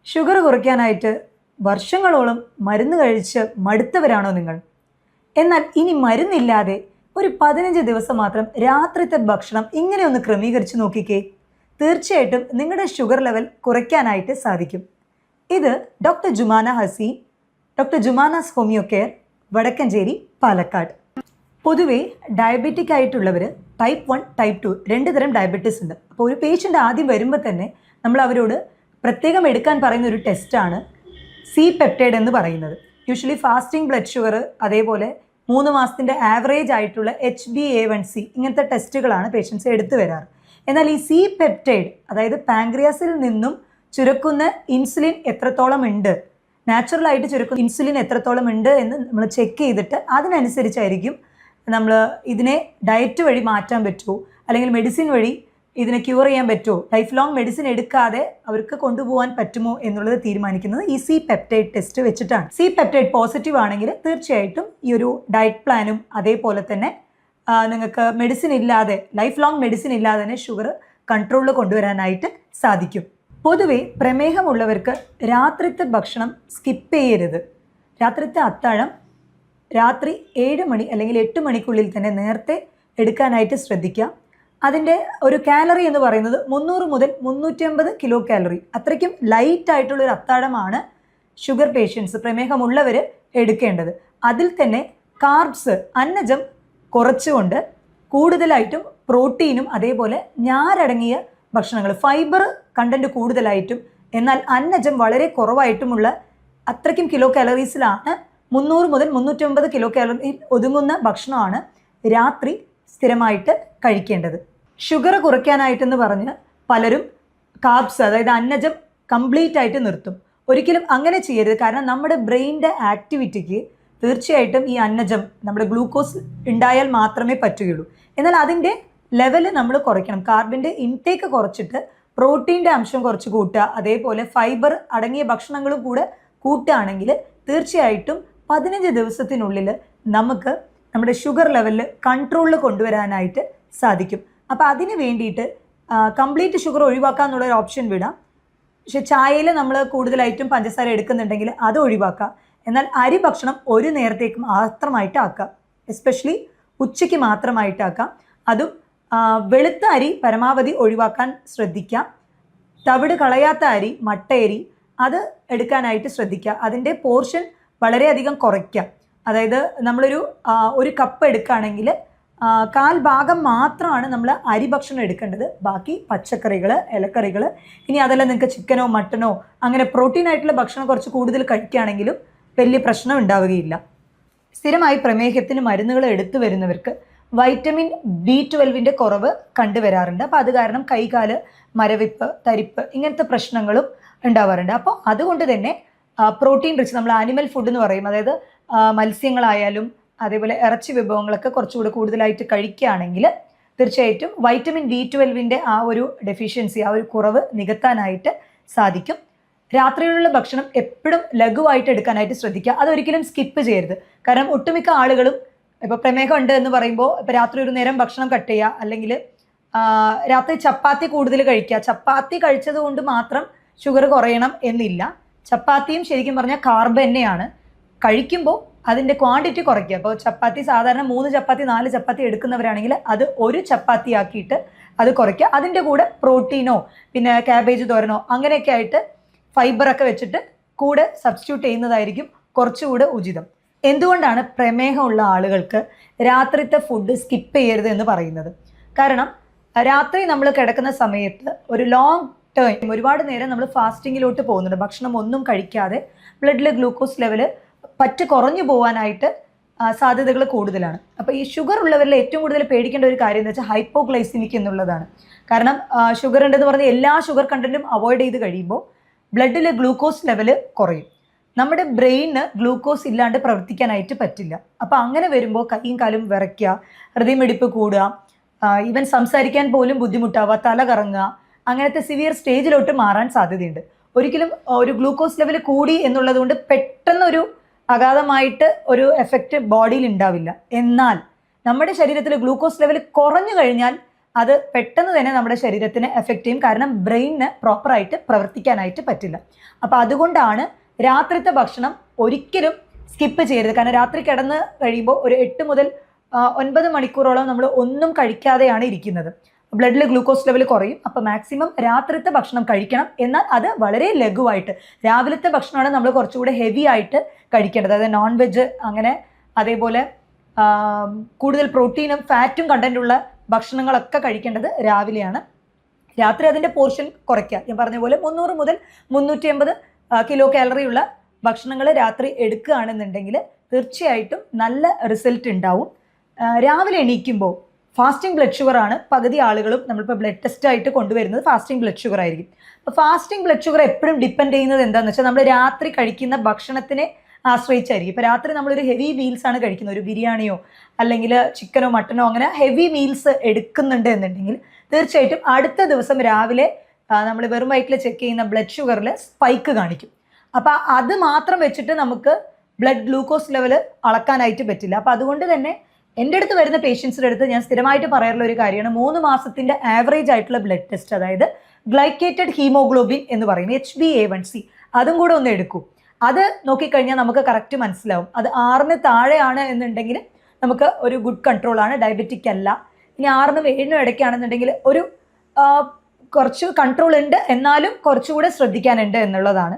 Sugar കുറയ്ക്കാനായിട്ട് വർഷങ്ങളോളം മരുന്ന് കഴിച്ച് മടുത്തവരാണോ നിങ്ങൾ? എന്നാൽ ഇനി മരുന്നില്ലാതെ ഒരു 15 ദിവസം മാത്രം രാത്രിത്തെ ഭക്ഷണം ഇങ്ങനെ ഒന്ന് ക്രമീകരിച്ച് നോക്കിക്കേ. തീർച്ചയായിട്ടും നിങ്ങളുടെ ഷുഗർ ലെവൽ കുറയ്ക്കാനായിട്ട് സാധിക്കും. ഇത് doctor Jumana Haseen, doctor Jumana's homeo care, Vadakkanchery, Palakkad. പൊതുവേ ഡയബറ്റിക് ആയിട്ടുള്ളവർ ടൈപ്പ് 1, ടൈപ്പ് 2 രണ്ട് തരം ഡയബറ്റീസ് ഉണ്ട്. അപ്പോൾ ഒരു പേഷ്യൻ്റ് ആദ്യം വരുമ്പോൾ തന്നെ നമ്മൾ അവരോട് പ്രത്യേകം എടുക്കാൻ പറയുന്ന ഒരു ടെസ്റ്റാണ് സി പെപ്റ്റൈഡ് എന്ന് പറയുന്നത്. യൂഷ്വലി ഫാസ്റ്റിംഗ് ബ്ലഡ് ഷുഗർ, അതേപോലെ 3 മാസത്തിൻ്റെ ആവറേജ് ആയിട്ടുള്ള HbA1c ഇങ്ങനത്തെ ടെസ്റ്റുകളാണ് പേഷ്യൻസ് എടുത്തു വരാറ്. എന്നാൽ ഈ സി പെപ്റ്റൈഡ്, അതായത് പാങ്ക്രിയാസിൽ നിന്നും ചുരക്കുന്ന ഇൻസുലിൻ എത്രത്തോളം ഉണ്ട്, നാച്ചുറലായിട്ട് ചുരക്കുന്ന ഇൻസുലിൻ എത്രത്തോളം ഉണ്ട് എന്ന് നമ്മൾ ചെക്ക് ചെയ്തിട്ട് അതിനനുസരിച്ചായിരിക്കും നമ്മൾ ഇതിനെ ഡയറ്റ് വഴി മാറ്റാൻ പറ്റുമോ, അല്ലെങ്കിൽ മെഡിസിൻ വഴി ഇതിനെ ക്യൂർ ചെയ്യാൻ പറ്റുമോ, ലൈഫ് ലോങ് മെഡിസിൻ എടുക്കാതെ അവർക്ക് കൊണ്ടുപോകാൻ പറ്റുമോ എന്നുള്ളത് തീരുമാനിക്കുന്നത് ഈ സി പെപ്റ്റൈഡ് ടെസ്റ്റ് വെച്ചിട്ടാണ്. സി പെപ്റ്റൈഡ് പോസിറ്റീവ് ആണെങ്കിൽ തീർച്ചയായിട്ടും ഈ ഒരു ഡയറ്റ് പ്ലാനും അതേപോലെ തന്നെ നിങ്ങൾക്ക് മെഡിസിൻ ഇല്ലാതെ, ലൈഫ് ലോങ് മെഡിസിൻ ഇല്ലാതെ തന്നെ ഷുഗർ കൺട്രോളിൽ കൊണ്ടുവരാനായിട്ട് സാധിക്കും. പൊതുവെ പ്രമേഹമുള്ളവർക്ക് രാത്രിത്തെ ഭക്ഷണം സ്കിപ്പ് ചെയ്യരുത്. രാത്രിത്തെ അത്താഴം രാത്രി 7 മണി അല്ലെങ്കിൽ 8 മണിക്കുള്ളിൽ തന്നെ നേരത്തെ എടുക്കാനായിട്ട് ശ്രദ്ധിക്കുക. അതിൻ്റെ ഒരു കാലറി എന്ന് പറയുന്നത് 300 മുതൽ 350 കിലോ കാലറി, അത്രയ്ക്കും ലൈറ്റ് ആയിട്ടുള്ളൊരു അത്താഴമാണ് ഷുഗർ പേഷ്യൻസ്, പ്രമേഹമുള്ളവർ എടുക്കേണ്ടത്. അതിൽ തന്നെ കാർബ്സ്, അന്നജം കുറച്ചുകൊണ്ട് കൂടുതലായിട്ടും പ്രോട്ടീനും അതേപോലെ ഞാരടങ്ങിയ ഭക്ഷണങ്ങൾ, ഫൈബർ കണ്ടൻറ്റ് കൂടുതലായിട്ടും എന്നാൽ അന്നജം വളരെ കുറവായിട്ടുമുള്ള അത്രയ്ക്കും കിലോ കാലറീസിലാണ് 300 മുതൽ 350 കിലോ കാലറി ഒതുങ്ങുന്ന ഭക്ഷണമാണ് രാത്രി സ്ഥിരമായിട്ട് കഴിക്കേണ്ടത്. ഷുഗർ കുറയ്ക്കാനായിട്ടെന്ന് പറഞ്ഞ് പലരും കാർബ്സ്, അതായത് അന്നജം കംപ്ലീറ്റ് ആയിട്ട് നിർത്തും. ഒരിക്കലും അങ്ങനെ ചെയ്യരുത്. കാരണം നമ്മുടെ ബ്രെയിനിൻ്റെ ആക്ടിവിറ്റിക്ക് തീർച്ചയായിട്ടും ഈ അന്നജം, നമ്മുടെ ഗ്ലൂക്കോസ് ഉണ്ടായാൽ മാത്രമേ പറ്റുകയുള്ളൂ. എന്നാൽ അതിൻ്റെ ലെവൽ നമ്മൾ കുറയ്ക്കണം. കാർബിൻ്റെ ഇൻടേക്ക് കുറച്ചിട്ട് പ്രോട്ടീൻ്റെ അംശം കുറച്ച് കൂട്ടുക, അതേപോലെ ഫൈബർ അടങ്ങിയ ഭക്ഷണങ്ങളും കൂടെ കൂട്ടുകയാണെങ്കിൽ തീർച്ചയായിട്ടും 15 ദിവസത്തിനുള്ളിൽ നമുക്ക് നമ്മുടെ ഷുഗർ ലെവലിൽ കൺട്രോളിൽ കൊണ്ടുവരാനായിട്ട് സാധിക്കും. അപ്പോൾ അതിന് വേണ്ടിയിട്ട് കംപ്ലീറ്റ് ഷുഗർ ഒഴിവാക്കുക എന്നുള്ളൊരു ഓപ്ഷൻ വിടാം. പക്ഷെ ചായയിൽ നമ്മൾ കൂടുതലായിട്ടും പഞ്ചസാര എടുക്കുന്നുണ്ടെങ്കിൽ അത് ഒഴിവാക്കുക. എന്നാൽ അരി ഭക്ഷണം ഒരു നേരത്തേക്ക് മാത്രമായിട്ട് ആക്കുക, എസ്പെഷ്യലി ഉച്ചയ്ക്ക് മാത്രമായിട്ടാക്കാം. അതും വെളുത്ത അരി പരമാവധി ഒഴിവാക്കാൻ ശ്രദ്ധിക്കാം. തവിട് കളയാത്ത അരി, മട്ടയരി, അത് എടുക്കാനായിട്ട് ശ്രദ്ധിക്കുക. അതിൻ്റെ പോർഷൻ വളരെയധികം കുറയ്ക്കാം. അതായത് ഒരു കപ്പ് എടുക്കുകയാണെങ്കിൽ 1/4 ഭാഗം മാത്രമാണ് നമ്മൾ അരി ഭക്ഷണം എടുക്കേണ്ടത്. ബാക്കി പച്ചക്കറികൾ, ഇലക്കറികൾ, ഇനി അതെല്ലാം നിങ്ങൾക്ക് ചിക്കനോ മട്ടനോ അങ്ങനെ പ്രോട്ടീൻ ആയിട്ടുള്ള ഭക്ഷണം കുറച്ച് കൂടുതൽ കഴിക്കുകയാണെങ്കിലും വലിയ പ്രശ്നം ഉണ്ടാവുകയില്ല. സ്ഥിരമായി പ്രമേഹത്തിന് മരുന്നുകൾ എടുത്തു വരുന്നവർക്ക് വൈറ്റമിൻ B12 കുറവ് കണ്ടുവരാറുണ്ട്. അപ്പോൾ അത് കാരണം കൈകാല് മരവിപ്പ്, തരിപ്പ് ഇങ്ങനത്തെ പ്രശ്നങ്ങളും ഉണ്ടാവാറുണ്ട്. അപ്പോൾ അതുകൊണ്ട് തന്നെ പ്രോട്ടീൻ റിച്ച്, നമ്മൾ ആനിമൽ ഫുഡ് എന്ന് പറയും, അതായത് മത്സ്യങ്ങളായാലും അതേപോലെ ഇറച്ചി വിഭവങ്ങളൊക്കെ കുറച്ചുകൂടി കൂടുതലായിട്ട് കഴിക്കുകയാണെങ്കിൽ തീർച്ചയായിട്ടും വൈറ്റമിൻ B12 ആ ഒരു ഡെഫിഷ്യൻസി, ആ ഒരു കുറവ് നികത്താനായിട്ട് സാധിക്കും. രാത്രിയിലുള്ള ഭക്ഷണം എപ്പോഴും ലഘുവായിട്ട് എടുക്കാനായിട്ട് ശ്രദ്ധിക്കുക. അതൊരിക്കലും സ്കിപ്പ് ചെയ്യരുത്. കാരണം ഒട്ടുമിക്ക ആളുകളും ഇപ്പോൾ പ്രമേഹം ഉണ്ട് എന്ന് പറയുമ്പോൾ ഇപ്പോൾ രാത്രി ഒരു നേരം ഭക്ഷണം കട്ട് ചെയ്യുക, അല്ലെങ്കിൽ രാത്രി ചപ്പാത്തി കൂടുതൽ കഴിക്കുക. ചപ്പാത്തി കഴിച്ചത് കൊണ്ട് മാത്രം ഷുഗർ കുറയണം എന്നില്ല. ചപ്പാത്തിയും ശരിക്കും പറഞ്ഞാൽ കാർബ് തന്നെയാണ്. കഴിക്കുമ്പോൾ അതിൻ്റെ ക്വാണ്ടിറ്റി കുറയ്ക്കുക. അപ്പോൾ ചപ്പാത്തി സാധാരണ 3 ചപ്പാത്തി 4 ചപ്പാത്തി എടുക്കുന്നവരാണെങ്കിൽ അത് 1 ചപ്പാത്തി ആക്കിയിട്ട് അത് കുറയ്ക്കുക. അതിൻ്റെ കൂടെ പ്രോട്ടീനോ പിന്നെ ക്യാബേജ് തോരനോ അങ്ങനെയൊക്കെ ആയിട്ട് ഫൈബറൊക്കെ വെച്ചിട്ട് കൂടെ സബ്സ്റ്റിറ്റ്യൂട്ട് ചെയ്യുന്നതായിരിക്കും കുറച്ചുകൂടെ ഉചിതം. എന്തുകൊണ്ടാണ് പ്രമേഹമുള്ള ആളുകൾക്ക് രാത്രിത്തെ ഫുഡ് സ്കിപ്പ് ചെയ്യരുത് എന്ന് പറയുന്നത്? കാരണം രാത്രി നമ്മൾ കിടക്കുന്ന സമയത്ത് ഒരു ലോങ് ടൈം, ഒരുപാട് നേരം നമ്മൾ ഫാസ്റ്റിങ്ങിലോട്ട് പോകുന്നുണ്ട്. ഭക്ഷണം ഒന്നും കഴിക്കാതെ ബ്ലഡിൽ ഗ്ലൂക്കോസ് ലെവല് കുറഞ്ഞു പോകാനായിട്ട് സാധ്യതകൾ കൂടുതലാണ്. അപ്പോൾ ഈ ഷുഗർ ഉള്ളവരിൽ ഏറ്റവും കൂടുതൽ പേടിക്കേണ്ട ഒരു കാര്യം എന്ന് വെച്ചാൽ ഹൈപ്പോഗ്ലൈസിമിക് എന്നുള്ളതാണ്. കാരണം ഷുഗർ ഉണ്ടെന്ന് പറഞ്ഞ് എല്ലാ ഷുഗർ കണ്ടന്റും അവോയ്ഡ് ചെയ്ത് കഴിയുമ്പോൾ ബ്ലഡിൽ ഗ്ലൂക്കോസ് ലെവല് കുറയും. നമ്മുടെ ബ്രെയിന് ഗ്ലൂക്കോസ് ഇല്ലാണ്ട് പ്രവർത്തിക്കാനായിട്ട് പറ്റില്ല. അപ്പോൾ അങ്ങനെ വരുമ്പോൾ കൈയും കാലും വിറയ്ക്കുക, ഹൃദയമിടിപ്പ് കൂടുക, ഈവൻ സംസാരിക്കാൻ പോലും ബുദ്ധിമുട്ടാവുക, തല കറങ്ങുക, അങ്ങനത്തെ സിവിയർ സ്റ്റേജിലോട്ട് മാറാൻ സാധ്യതയുണ്ട്. ഒരിക്കലും ഒരു ഗ്ലൂക്കോസ് ലെവൽ കൂടി എന്നുള്ളത് കൊണ്ട് പെട്ടെന്നൊരു അഗാധമായിട്ട് ഒരു എഫക്റ്റ് ബോഡിയിൽ ഉണ്ടാവില്ല. എന്നാൽ നമ്മുടെ ശരീരത്തിൽ ഗ്ലൂക്കോസ് ലെവൽ കുറഞ്ഞു കഴിഞ്ഞാൽ അത് പെട്ടെന്ന് തന്നെ നമ്മുടെ ശരീരത്തിന് എഫക്റ്റ് ചെയ്യും. കാരണം ബ്രെയിനിന് പ്രോപ്പറായിട്ട് പ്രവർത്തിക്കാനായിട്ട് പറ്റില്ല. അപ്പോൾ അതുകൊണ്ടാണ് രാത്രിത്തെ ഭക്ഷണം ഒരിക്കലും സ്കിപ്പ് ചെയ്യരുത്. കാരണം രാത്രി കിടന്ന് കഴിയുമ്പോൾ ഒരു 8 മുതൽ 9 മണിക്കൂറോളം നമ്മൾ ഒന്നും കഴിക്കാതെയാണ് ഇരിക്കുന്നത്. ബ്ലഡിൽ ഗ്ലൂക്കോസ് ലെവൽ കുറയും. അപ്പോൾ മാക്സിമം രാത്രിത്തെ ഭക്ഷണം കഴിക്കണം. എന്നാൽ അത് വളരെ ലഘുവായിട്ട്. രാവിലത്തെ ഭക്ഷണമാണ് നമ്മൾ കുറച്ചുകൂടെ ഹെവി ആയിട്ട് കഴിക്കേണ്ടത്. അതായത് നോൺ വെജ് അങ്ങനെ അതേപോലെ കൂടുതൽ പ്രോട്ടീനും ഫാറ്റും കണ്ടന്റുള്ള ഭക്ഷണങ്ങളൊക്കെ കഴിക്കേണ്ടത് രാവിലെയാണ്. രാത്രി അതിൻ്റെ പോർഷൻ കുറയ്ക്കുക. ഞാൻ പറഞ്ഞ പോലെ 300 മുതൽ 350 കിലോ കാലറി ഉള്ള ഭക്ഷണങ്ങൾ രാത്രി എടുക്കുകയാണെന്നുണ്ടെങ്കിൽ തീർച്ചയായിട്ടും നല്ല റിസൾട്ട് ഉണ്ടാവും. രാവിലെ എണീക്കുമ്പോൾ ഫാസ്റ്റിംഗ് ബ്ലഡ് ഷുഗർ ആണ് പകുതി ആളുകളും നമ്മളിപ്പോൾ ബ്ലഡ് ടെസ്റ്റ് ആയിട്ട് കൊണ്ടുവരുന്നത് ഫാസ്റ്റിംഗ് ബ്ലഡ് ഷുഗർ ആയിരിക്കും. അപ്പോൾ ഫാസ്റ്റിംഗ് ബ്ലഡ് ഷുഗർ എപ്പോഴും ഡിപ്പെൻഡ് ചെയ്യുന്നത് എന്താണെന്ന് വെച്ചാൽ നമ്മൾ രാത്രി കഴിക്കുന്ന ഭക്ഷണത്തിനെ ആശ്രയിച്ചായിരിക്കും. ഇപ്പോൾ രാത്രി നമ്മളൊരു ഹെവി മീൽസ് ആണ് കഴിക്കുന്നത്, ഒരു ബിരിയാണിയോ അല്ലെങ്കിൽ ചിക്കനോ മട്ടനോ അങ്ങനെ ഹെവി മീൽസ് എടുക്കുന്നുണ്ട് എന്നുണ്ടെങ്കിൽ തീർച്ചയായിട്ടും അടുത്ത ദിവസം രാവിലെ നമ്മൾ വെറും വയറ്റിൽ ചെക്ക് ചെയ്യുന്ന ബ്ലഡ് ഷുഗറിൽ സ്പൈക്ക് കാണിക്കും. അപ്പോൾ അത് മാത്രം വെച്ചിട്ട് നമുക്ക് ബ്ലഡ് ഗ്ലൂക്കോസ് ലെവൽ അളക്കാനായിട്ട് പറ്റില്ല. അപ്പോൾ അതുകൊണ്ട് തന്നെ എൻ്റെ അടുത്ത് വരുന്ന പേഷ്യൻസിൻ്റെ അടുത്ത് ഞാൻ സ്ഥിരമായിട്ട് പറയാറുള്ള ഒരു കാര്യമാണ് 3 മാസത്തിൻ്റെ ആവറേജ് ആയിട്ടുള്ള ബ്ലഡ് ടെസ്റ്റ്, അതായത് ഗ്ലൈക്കേറ്റഡ് ഹീമോഗ്ലോബിൻ എന്ന് പറയും, HbA1c, അതും കൂടെ ഒന്ന് എടുക്കൂ. അത് നോക്കിക്കഴിഞ്ഞാൽ നമുക്ക് കറക്റ്റ് മനസ്സിലാവും. അത് 6ന് താഴെയാണ് എന്നുണ്ടെങ്കിൽ നമുക്ക് ഒരു ഗുഡ് കൺട്രോളാണ്, ഡയബറ്റിക് അല്ല. ഇനി 6നും 7നും ഇടയ്ക്കാണെന്നുണ്ടെങ്കിൽ ഒരു കുറച്ച് കൺട്രോൾ ഉണ്ട്, എന്നാലും കുറച്ചുകൂടെ ശ്രദ്ധിക്കാനുണ്ട് എന്നുള്ളതാണ്.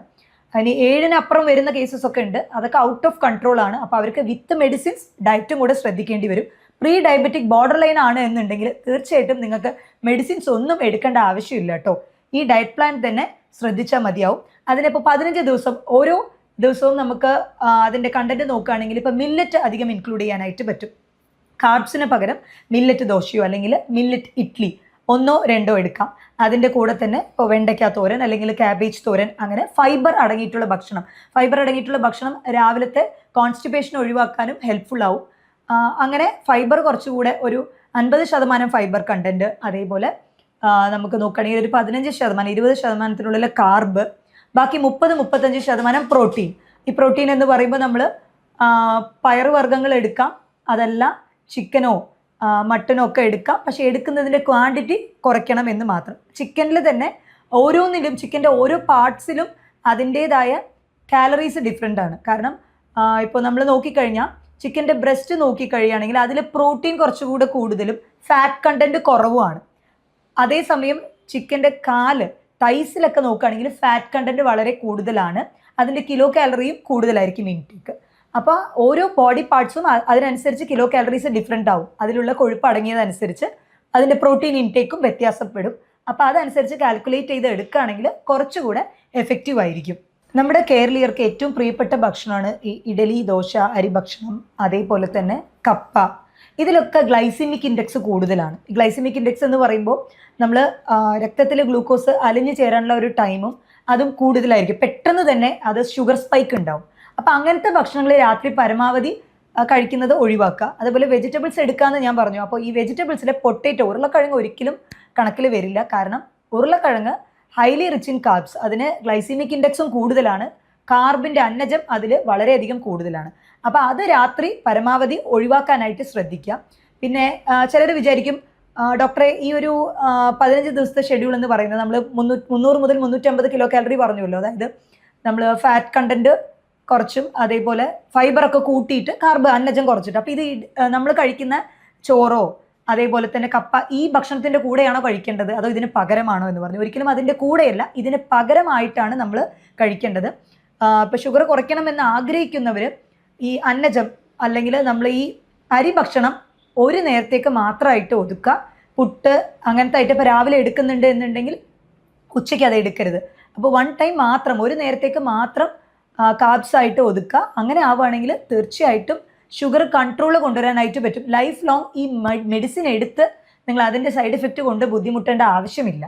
ഇനി 7-ന് വരുന്ന കേസസ് ഒക്കെ ഉണ്ട്, അതൊക്കെ ഔട്ട് ഓഫ് കൺട്രോൾ ആണ്. അപ്പോൾ അവർക്ക് വിത്ത് മെഡിസിൻസ് ഡയറ്റും കൂടെ ശ്രദ്ധിക്കേണ്ടി വരും. പ്രീ ഡയബറ്റിക് ബോർഡർ ലൈൻ ആണ് എന്നുണ്ടെങ്കിൽ തീർച്ചയായിട്ടും നിങ്ങൾക്ക് മെഡിസിൻസ് ഒന്നും എടുക്കേണ്ട ആവശ്യമില്ല കേട്ടോ. ഈ ഡയറ്റ് പ്ലാൻ തന്നെ ശ്രദ്ധിച്ചാൽ മതിയാവും. അതിനിപ്പോൾ 15 ദിവസം ഓരോ ദിവസവും നമുക്ക് അതിൻ്റെ കണ്ടന്റ് നോക്കുകയാണെങ്കിൽ ഇപ്പോൾ മില്ലറ്റ് അധികം ഇൻക്ലൂഡ് ചെയ്യാനായിട്ട് പറ്റും. കാർബ്സിന് പകരം മില്ലറ്റ് ദോശയോ അല്ലെങ്കിൽ മില്ലറ്റ് ഇഡ്ലി 1 or 2 എടുക്കാം. അതിൻ്റെ കൂടെ തന്നെ ഇപ്പോൾ വെണ്ടയ്ക്ക തോരൻ അല്ലെങ്കിൽ കാബേജ് തോരൻ, അങ്ങനെ ഫൈബർ അടങ്ങിയിട്ടുള്ള ഭക്ഷണം രാവിലത്തെ കോൺസ്റ്റിപ്പേഷൻ ഒഴിവാക്കാനും ഹെൽപ്ഫുൾ ആവും. അങ്ങനെ ഫൈബർ കുറച്ചുകൂടെ ഒരു 50% ഫൈബർ കണ്ടന്റ്, അതേപോലെ നമുക്ക് നോക്കുകയാണെങ്കിൽ ഒരു 15% 20%-ത്തിനുള്ളിൽ കാർബ്, ബാക്കി 30-35% പ്രോട്ടീൻ. ഈ പ്രോട്ടീൻ എന്ന് പറയുമ്പോൾ നമ്മൾ പയറുവർഗ്ഗങ്ങൾ എടുക്കാം, അതല്ല ചിക്കനോ മട്ടനോ ഒക്കെ എടുക്കാം. പക്ഷെ എടുക്കുന്നതിൻ്റെ ക്വാണ്ടിറ്റി കുറയ്ക്കണം എന്ന് മാത്രം. ചിക്കനിൽ തന്നെ ഓരോന്നിലും, ചിക്കൻ്റെ ഓരോ പാർട്സിലും അതിൻ്റേതായ കാലറീസ് ഡിഫറെൻ്റ് ആണ്. കാരണം ഇപ്പോൾ നമ്മൾ നോക്കിക്കഴിഞ്ഞാൽ ചിക്കൻ്റെ ബ്രസ്റ്റ് നോക്കിക്കഴിയുകയാണെങ്കിൽ അതിൽ പ്രോട്ടീൻ കുറച്ചുകൂടെ കൂടുതലും ഫാറ്റ് കണ്ടൻറ്റ് കുറവുമാണ്. അതേസമയം ചിക്കൻ്റെ കാല്, തൈസിലൊക്കെ നോക്കുകയാണെങ്കിൽ ഫാറ്റ് കണ്ടൻറ്റ് വളരെ കൂടുതലാണ്, അതിൻ്റെ കിലോ കാലറിയും കൂടുതലായിരിക്കും ഇൻടേക്ക്. അപ്പോൾ ഓരോ ബോഡി പാർട്സും അതിനനുസരിച്ച് കിലോ കാലറീസ് ഡിഫറെൻ്റ് ആവും. അതിലുള്ള കൊഴുപ്പ് അടങ്ങിയതനുസരിച്ച് അതിൻ്റെ പ്രോട്ടീൻ ഇൻടേക്കും വ്യത്യാസപ്പെടും. അപ്പോൾ അതനുസരിച്ച് കാൽക്കുലേറ്റ് ചെയ്ത് എടുക്കുകയാണെങ്കിൽ കുറച്ചുകൂടെ എഫക്റ്റീവ് ആയിരിക്കും. നമ്മുടെ കേരളീയർക്ക് ഏറ്റവും പ്രിയപ്പെട്ട ഭക്ഷണമാണ് ഈ ഇഡലി, ദോശ, അരി ഭക്ഷണം, അതേപോലെ തന്നെ കപ്പ. ഇതിലൊക്കെ ഗ്ലൈസിമിക് ഇൻഡെക്സ് കൂടുതലാണ്. ഗ്ലൈസിമിക് ഇൻഡെക്സ് എന്ന് പറയുമ്പോൾ നമ്മൾ രക്തത്തിൽ ഗ്ലൂക്കോസ് അലിഞ്ഞു ചേരാനുള്ള ഒരു ടൈമും അതും കൂടുതലായിരിക്കും. പെട്ടെന്ന് തന്നെ അത് ഷുഗർ സ്പൈക്ക് ഉണ്ടാവും. അപ്പോൾ അങ്ങനത്തെ ഭക്ഷണങ്ങൾ രാത്രി പരമാവധി കഴിക്കുന്നത് ഒഴിവാക്കുക. അതുപോലെ വെജിറ്റബിൾസ് എടുക്കാമെന്ന് ഞാൻ പറഞ്ഞു. അപ്പോൾ ഈ വെജിറ്റബിൾസിലെ പൊട്ടേറ്റോ, ഉരുളക്കിഴങ്ങ് ഒരിക്കലും കണക്കിൽ വരില്ല. കാരണം ഉരുളക്കിഴങ്ങ് ഹൈലി റിച്ച് ഇൻ കാർബ്സ്, അതിന് ഗ്ലൈസിമിക് ഇൻഡെക്സും കൂടുതലാണ്, കാർബിൻ്റെ അന്നജം അതിൽ വളരെയധികം കൂടുതലാണ്. അപ്പോൾ അത് രാത്രി പരമാവധി ഒഴിവാക്കാനായിട്ട് ശ്രദ്ധിക്കുക. പിന്നെ ചിലർ വിചാരിക്കും ഡോക്ടറെ ഈ ഒരു 15 ദിവസത്തെ ഷെഡ്യൂൾ എന്ന് പറയുന്നത് നമ്മൾ 300 മുതൽ 350 കിലോ കാലറി പറഞ്ഞുവല്ലോ, അതായത് നമ്മൾ ഫാറ്റ് കണ്ടൻറ്റ് കുറച്ചും അതേപോലെ ഫൈബറൊക്കെ കൂട്ടിയിട്ട് കാർബ് അന്നജം കുറച്ചിട്ട്, അപ്പോൾ ഇത് നമ്മൾ കഴിക്കുന്ന ചോറോ അതേപോലെ തന്നെ കപ്പ ഈ ഭക്ഷണത്തിൻ്റെ കൂടെയാണോ കഴിക്കേണ്ടത് അതോ ഇതിന് പകരമാണോ എന്ന് പറഞ്ഞു. ഒരിക്കലും അതിൻ്റെ കൂടെയല്ല, ഇതിന് പകരമായിട്ടാണ് നമ്മൾ കഴിക്കേണ്ടത്. ഇപ്പോൾ ഷുഗർ കുറയ്ക്കണമെന്ന് ആഗ്രഹിക്കുന്നവർ ഈ അന്നജം അല്ലെങ്കിൽ നമ്മൾ ഈ അരി ഭക്ഷണം ഒരു നേരത്തേക്ക് മാത്രമായിട്ട് ഒതുക്കുക. പുട്ട് അങ്ങനത്തെ ആയിട്ട് ഇപ്പോൾ രാവിലെ എടുക്കുന്നുണ്ട് എന്നുണ്ടെങ്കിൽ ഉച്ചയ്ക്ക് അത് എടുക്കരുത്. അപ്പോൾ 1 ടൈം മാത്രം, ഒരു നേരത്തേക്ക് മാത്രം കാർബ്സ് ആയിട്ട് ഒതുക്കുക. അങ്ങനെ ആവുകയാണെങ്കിൽ തീർച്ചയായിട്ടും ഷുഗർ കൺട്രോൾ കൊണ്ടുവരാനായിട്ട് പറ്റും. ലൈഫ് ലോങ് ഈ മെഡിസിൻ എടുത്ത് നിങ്ങൾ അതിൻ്റെ സൈഡ് എഫക്റ്റ് കൊണ്ട് ബുദ്ധിമുട്ടേണ്ട ആവശ്യമില്ല.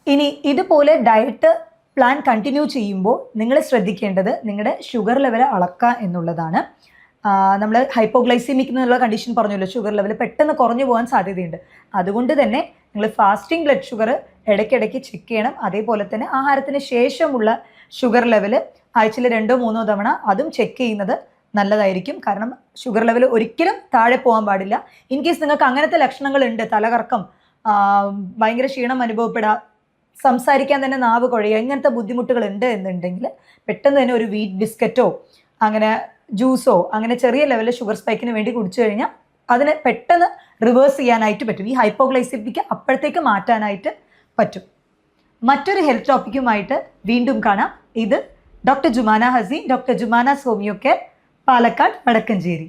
ഇനി ഇതുപോലെ ഡയറ്റ് പ്ലാൻ കണ്ടിന്യൂ ചെയ്യുമ്പോൾ നിങ്ങൾ ശ്രദ്ധിക്കേണ്ടത് നിങ്ങളുടെ ഷുഗർ ലെവൽ അളക്കുക എന്നുള്ളതാണ്. നമ്മൾ ഹൈപ്പോഗ്ലൈസിമിക് എന്നുള്ള കണ്ടീഷൻ പറഞ്ഞല്ലോ, ഷുഗർ ലെവൽ പെട്ടെന്ന് കുറഞ്ഞു പോകാൻ സാധ്യതയുണ്ട്. അതുകൊണ്ട് തന്നെ നിങ്ങൾ ഫാസ്റ്റിംഗ് ബ്ലഡ് ഷുഗർ ഇടയ്ക്കിടയ്ക്ക് ചെക്ക് ചെയ്യണം. അതേപോലെ തന്നെ ആഹാരത്തിന് ശേഷമുള്ള ഷുഗർ ലെവൽ ആഴ്ചയിൽ 2-3 തവണ അതും ചെക്ക് ചെയ്യുന്നത് നല്ലതായിരിക്കും. കാരണം ഷുഗർ ലെവൽ ഒരിക്കലും താഴെ പോകാൻ പാടില്ല. ഇൻ കേസ് നിങ്ങൾക്ക് അങ്ങനത്തെ ലക്ഷണങ്ങളുണ്ട്, തലകറക്കം, ഭയങ്കര ക്ഷീണം അനുഭവപ്പെടുക, സംസാരിക്കാൻ തന്നെ നാവ് കുഴയുക, ഇങ്ങനത്തെ ബുദ്ധിമുട്ടുകൾ ഉണ്ട് എന്നുണ്ടെങ്കിൽ പെട്ടെന്ന് തന്നെ ഒരു വീറ്റ് ബിസ്ക്കറ്റോ അങ്ങനെ ജ്യൂസോ അങ്ങനെ ചെറിയ ലെവലിൽ ഷുഗർ സ്പൈക്കിന് വേണ്ടി കുടിച്ചു കഴിഞ്ഞാൽ അതിനെ പെട്ടെന്ന് റിവേഴ്സ് ചെയ്യാനായിട്ട് പറ്റും. ഈ ഹൈപ്പോഗ്ലൈസിമിക്ക് അപ്പോഴത്തേക്ക് മാറ്റാനായിട്ട് പറ്റും. മറ്റൊരു ഹെൽത്ത് ടോപ്പിക്കുമായിട്ട് വീണ്ടും കാണാം. ഇത് doctor Jumana Haseen, doctor Jumana's homeo care, Palakkad Vadakkanchery.